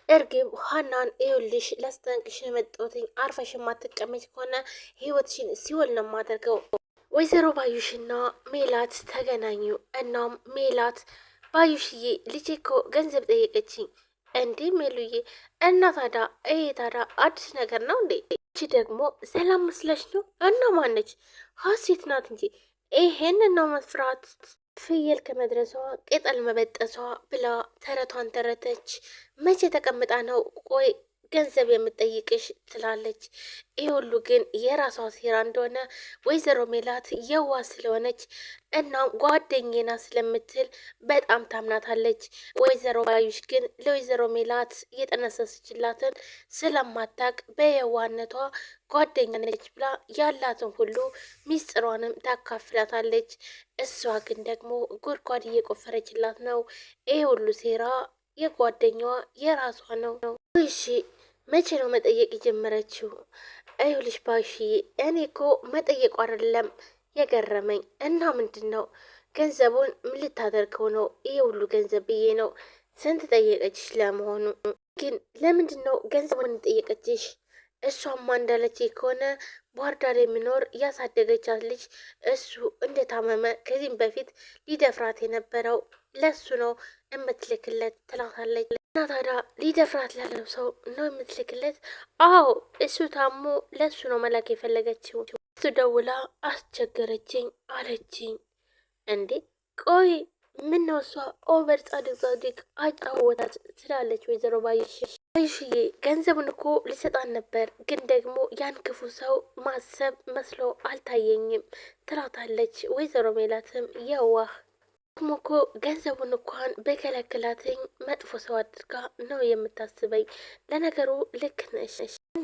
እርግብ ሀናን ይኸውልሽ ላስጠንቅሽ የመጣሁትኝ አርፈሽ የማትቀመጭ ከሆነ ህይወትሽን ሲኦል ነው የማደርገው። ወይዘሮ ባዩሽና ሜላት ተገናኙ። እናም ሜላት ባዩሽዬ ልጄ እኮ ገንዘብ ጠየቀችኝ። እንዴ ሜሉዬ እና ታዲያ ይሄ ታዲያ አዲስ ነገር ነው እንዴ? እቺ ደግሞ ሰላም መስለሽ ነው? እና ማነች? ሀሴት ናት እንጂ ይሄን ነው መፍራት። ፍየል ከመድረሷ ቅጠል መበጠሷ ብላ ተረቷን ተረተች። መቼ ተቀምጣ ነው ቆይ ገንዘብ የምጠይቅሽ ትላለች። ይህ ሁሉ ግን የራሷ ሴራ እንደሆነ ወይዘሮ ሜላት የዋ ስለሆነች እናም ጓደኛና ስለምትል በጣም ታምናታለች። ወይዘሮ ባዩሽ ግን ለወይዘሮ ሜላት የጠነሰሰችላትን ስለማታቅ በየዋነቷ ጓደኛ ነች ብላ ያላትን ሁሉ ሚስጥሯንም ታካፍላታለች። እሷ ግን ደግሞ ጉድጓድ እየቆፈረችላት ነው። ይህ ሁሉ ሴራ የጓደኛዋ የራሷ ነው። እሺ መቼ ነው መጠየቅ የጀመረችው? ይኸውልሽ ባዩሽዬ እኔ እኮ መጠየቁ አይደለም የገረመኝ እና ምንድን ነው ገንዘቡን ምን ልታደርገው ነው? ይሄ ሁሉ ገንዘብ ብዬ ነው። ስንት ጠየቀችሽ ለመሆኑ? ግን ለምንድን ነው ገንዘቡን ጠየቀችሽ? እሷማ እንዳለች ከሆነ ባህር ዳር የሚኖር ያሳደገቻት ልጅ እሱ እንደታመመ ከዚህም በፊት ሊደፍራት የነበረው ለሱ ነው የምትልክለት ትላታለች። እና ታዲያ ሊደፍራት ላለው ሰው ነው የምትልክለት? አዎ እሱ ታሞ ለሱ ነው መላክ የፈለገችው። እሱ ደውላ አስቸገረችኝ አለችኝ። እንዴ ቆይ ምን ነው እሷ ኦቨር ጻድቅ ጻድቅ አጫወታት ትላለች ወይዘሮ ባዩሽዬ ገንዘቡን እኮ ሊሰጣን ነበር፣ ግን ደግሞ ያን ክፉ ሰው ማሰብ መስሎ አልታየኝም ትላታለች። ወይዘሮ ሜላትም የዋህ ደግሞ እኮ ገንዘቡን እንኳን በከለክላትኝ መጥፎ ሰው አድርጋ ነው የምታስበኝ። ለነገሩ ልክ ነሽ፣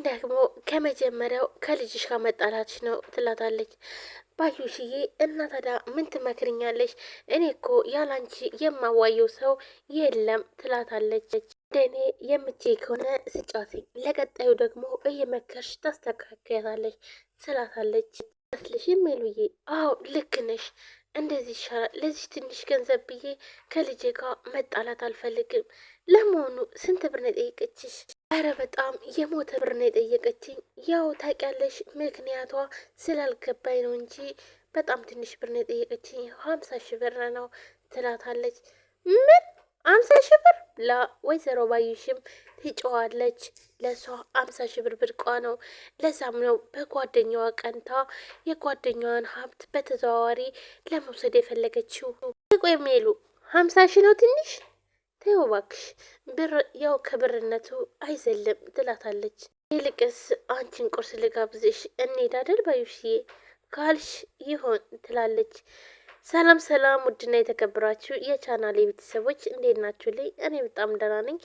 ደግሞ ከመጀመሪያው ከልጅሽ ጋር መጣላትሽ ነው ትላታለች። ባዩሽዬ እና ታዲያ ምን ትመክርኛለሽ? እኔ እኮ ያላንቺ የማዋየው ሰው የለም ትላታለች። እንደኔ የምትይ ከሆነ ስጫትኝ፣ ለቀጣዩ ደግሞ እየመከርሽ ታስተካክያታለች ትላታለች። መስልሽ የሚሉዬ አዎ ልክ ነሽ፣ እንደዚህ ይሻላል። ለዚህ ትንሽ ገንዘብ ብዬ ከልጄ ጋር መጣላት አልፈልግም። ለመሆኑ ስንት ብር ነው የጠየቀችሽ? አረ በጣም የሞተ ብር ነው የጠየቀችኝ። ያው ታውቂያለሽ ምክንያቷ ስላልገባኝ ነው እንጂ በጣም ትንሽ ብር ነው የጠየቀችኝ። 50 ሺህ ብር ነው ትላታለች። ምን 50 ሺህ ብር? ላ ወይዘሮ ባዩሽም ትጮዋለች። ለሷ 50 ሺህ ብር ብርቋ ነው። ለዛም ነው በጓደኛዋ ቀንታ የጓደኛዋን ሀብት በተዘዋዋሪ ለመውሰድ የፈለገችው። ቆይ የሚሉ 50 ሺህ ነው ትንሽ? ተይው እባክሽ ብር ያው ከብርነቱ አይዘልም ትላታለች። ይልቅስ አንቺን ቁርስ ልጋብዝሽ እንሄድ አይደል ባዩሽዬ ካልሽ ይሆን ትላለች። ሰላም ሰላም፣ ውድና የተከበራችሁ የቻናሌ ቤተሰቦች እንዴት ናችሁ? ልኝ እኔ በጣም ደህና ነኝ።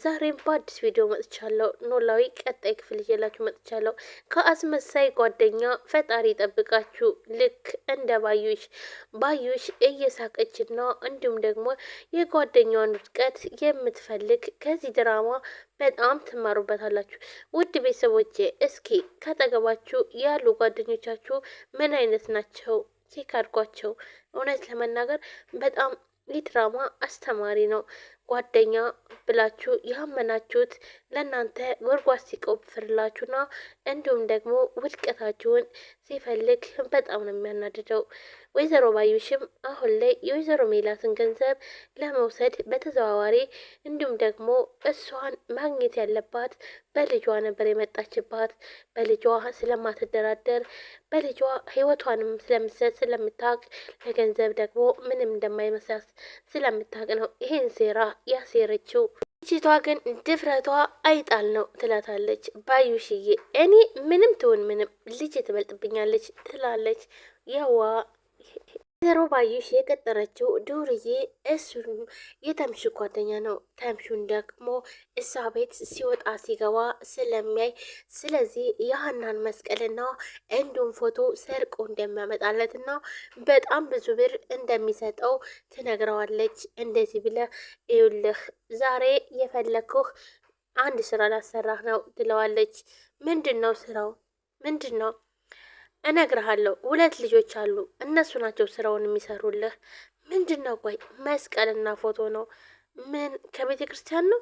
ዛሬም በአዲስ ቪዲዮ መጥቻለሁ። ኖላዊ ቀጣይ ክፍል ይዤላችሁ መጥቻለሁ። ከአስመሳይ ጓደኛ ፈጣሪ ጠብቃችሁ። ልክ እንደ ባዩሽ እየሳቀችና እንዲሁም ደግሞ የጓደኛዋን ውድቀት የምትፈልግ ከዚህ ድራማ በጣም ትማሩበታላችሁ። ውድ ቤተሰቦቼ እስኪ ከጠገባችሁ ያሉ ጓደኞቻችሁ ምን አይነት ናቸው? ቼክ አድርጓቸው። እውነት ለመናገር በጣም ይህ ድራማ አስተማሪ ነው። ጓደኛ ብላችሁ ያመናችሁት ለእናንተ ጎርጓድ ሲቆፍርላችሁና እንዲሁም ደግሞ ውድቀታችሁን ሲፈልግ በጣም ነው የሚያናድደው። ወይዘሮ ባዩሽም አሁን ላይ የወይዘሮ ሜላትን ገንዘብ ለመውሰድ በተዘዋዋሪ እንዲሁም ደግሞ እሷን ማግኘት ያለባት በልጇ ነበር የመጣችባት። በልጇ ስለማትደራደር በልጇ ሕይወቷንም ስለምትሰጥ ስለምታውቅ ለገንዘብ ደግሞ ምንም እንደማይመስላት ስለምታውቅ ነው ይሄን ሴራ ያሴረችው። ልጅቷ ግን ድፍረቷ አይጣል ነው ትላታለች። ባዩሽዬ እኔ ምንም ትሆን ምንም ልጅ ትበልጥብኛለች ትላለች። የዋ ወይዘሮ ባዩሽ የቀጠረችው ዱርዬ እሱ የተምቹ ጓደኛ ነው። ተምቹን ደግሞ እሷ ቤት ሲወጣ ሲገባ ስለሚያይ ስለዚህ የሀናን መስቀልና እንዲሁም ፎቶ ሰርቆ እንደሚያመጣለትና በጣም ብዙ ብር እንደሚሰጠው ትነግረዋለች። እንደዚህ ብለህ ይኸውልህ ዛሬ የፈለግኩህ አንድ ስራ ላሰራህ ነው ትለዋለች። ምንድን ነው ስራው? ምንድን ነው? እነግርሃለሁ 2 ልጆች አሉ። እነሱ ናቸው ስራውን የሚሰሩልህ። ምንድን ነው? ቆይ መስቀልና ፎቶ ነው። ምን ከቤተ ክርስቲያን ነው?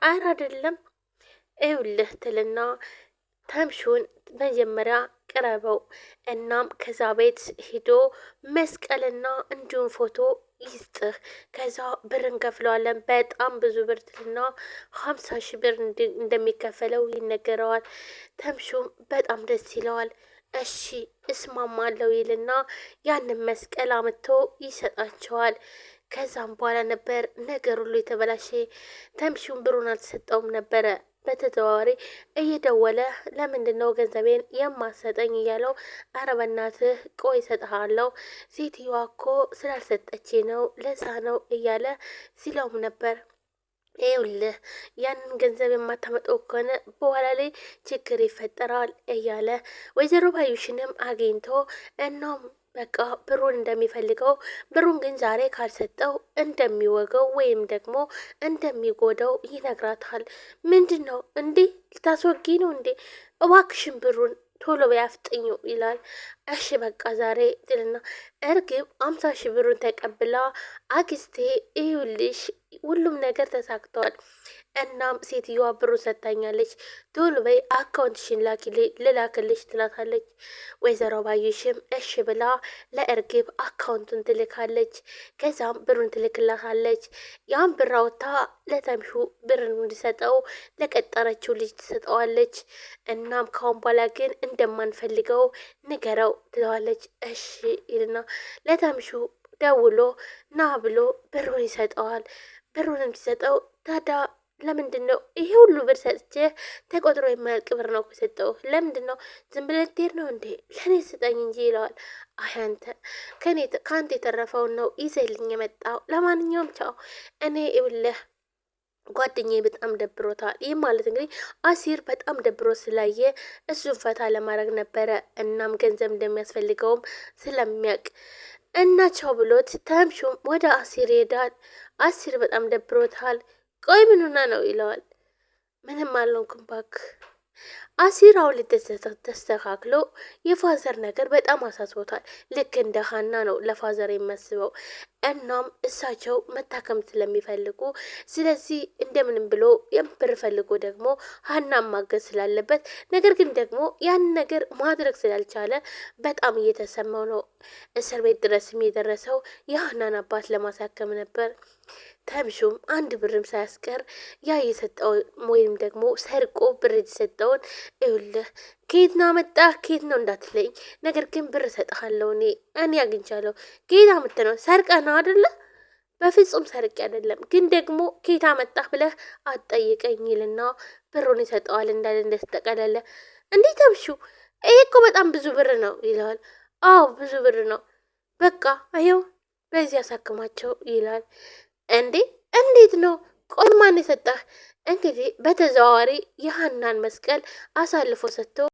አረ አይደለም ይኸውልህ ትልና ተምቹን መጀመሪያ ቅረበው እናም ከዛ ቤት ሂዶ መስቀልና እንዲሁም ፎቶ ይስጥህ። ከዛ ብር እንከፍለዋለን በጣም ብዙ ብር ትልና 50,000 ብር እንደሚከፈለው ይነገረዋል። ተምቹም በጣም ደስ ይለዋል። እሺ እስማማለው ይልና ያንን መስቀል አምጥቶ ይሰጣቸዋል። ከዛም በኋላ ነበር ነገር ሁሉ የተበላሸ። ተምቹም ብሩን አልተሰጠውም ነበረ። በተዘዋዋሪ እየደወለ ለምንድን ነው ገንዘቤን የማሰጠኝ እያለው፣ አረ በናትህ ቆይ እሰጥሃለሁ፣ ሴትዮዋ እኮ ስላልሰጠች ነው ለዛ ነው እያለ ሲለውም ነበር። ይኸውልህ ያንን ገንዘብ የማታመጣው ከሆነ በኋላ ላይ ችግር ይፈጠራል እያለ ወይዘሮ ባዩሽንም አግኝቶ እናም በቃ ብሩን እንደሚፈልገው ብሩን ግን ዛሬ ካልሰጠው እንደሚወገው ወይም ደግሞ እንደሚጎዳው ይነግራታል። ምንድን ነው እንዴ ልታስወጊ ነው እንዴ? እባክሽን ብሩን ቶሎ ቢያፍጥኙ ይላል። እሺ በቃ ዛሬ ትልና እርግብ 50,000 ብሩን ተቀብላ አክስቴ ይኸውልሽ ሁሉም ነገር ተሳክተዋል። እናም ሴትዮዋ ብሩን ሰጥታኛለች፣ ቶሎ በይ አካውንትሽን ላኪልኝ ልላክልሽ ትላታለች። ወይዘሮ ባዩሽም እሺ ብላ ለእርግብ አካውንቱን ትልካለች። ከዛም ብሩን ትልክላታለች። ያን ብር አውጥታ ለተምቹ ብርን እንዲሰጠው ለቀጠረችው ልጅ ትሰጠዋለች። እናም ካሁን በኋላ ግን እንደማንፈልገው ንገረው ትለዋለች። እሺ ይልና ለተምቹ ደውሎ ና ብሎ ብሩን ይሰጠዋል። ብሩንም ሲሰጠው ታዲያ ለምንድን ነው ይሄ ሁሉ ብር ሰጥቼ ተቆጥሮ የማያልቅ ብር ነው የሰጠው? ለምንድን ነው ዝም ብለህ ልትሄድ ነው እንዴ? ለእኔ ስጠኝ እንጂ ይለዋል። አይ አንተ ከአንተ የተረፈውን ነው ይዘልኝ የመጣው። ለማንኛውም ቻው። እኔ ይኸውልህ ጓደኛዬ በጣም ደብሮታል። ይህ ማለት እንግዲህ አሲር በጣም ደብሮ ስላየ እሱን ፈታ ለማድረግ ነበረ። እናም ገንዘብ እንደሚያስፈልገውም ስለሚያውቅ እና ቻው ብሎት ተምቹም ወደ አሲር ይሄዳል። አሲር በጣም ደብሮታል። ቆይ ምን ሆና ነው ይለዋል። ምንም አልሆንኩም እባክህ። አሲር አሁን ተስተካክሎ የፋዘር ነገር በጣም አሳስቦታል። ልክ እንደ ሀና ነው ለፋዘር የሚያስበው። እናም እሳቸው መታከም ስለሚፈልጉ ስለዚህ እንደምንም ብሎ የብር ፈልጎ ደግሞ ሀናን ማገዝ ስላለበት፣ ነገር ግን ደግሞ ያን ነገር ማድረግ ስላልቻለ በጣም እየተሰማው ነው። እስር ቤት ድረስም የደረሰው የሀናን አባት ለማሳከም ነበር። ተምቹም አንድ ብርም ሳያስቀር ያ የሰጠው ወይም ደግሞ ሰርቆ ብር የተሰጠውን ይኸውልህ ከየት ነው አመጣህ? ከየት ነው እንዳትለኝ፣ ነገር ግን ብር እሰጥሃለሁ እኔ አግኝቻለሁ። ከየት አመጣህ ነው? ሰርቀህ ነው አይደለ? በፍጹም ሰርቄ አይደለም፣ ግን ደግሞ ከየት አመጣህ ብለህ አትጠይቀኝ ይልና ብሩን ይሰጠዋል። እንዳለ እንደተጠቀለለ እንዴ ተምቹ ይሄ እኮ በጣም ብዙ ብር ነው ይለዋል። አዎ ብዙ ብር ነው፣ በቃ ይኸው በዚህ ያሳክማቸው ይላል። እንዴ እንዴት ነው? ቆይ ማን የሰጠህ? እንግዲህ በተዘዋዋሪ የሀናን መስቀል አሳልፎ ሰጥቶ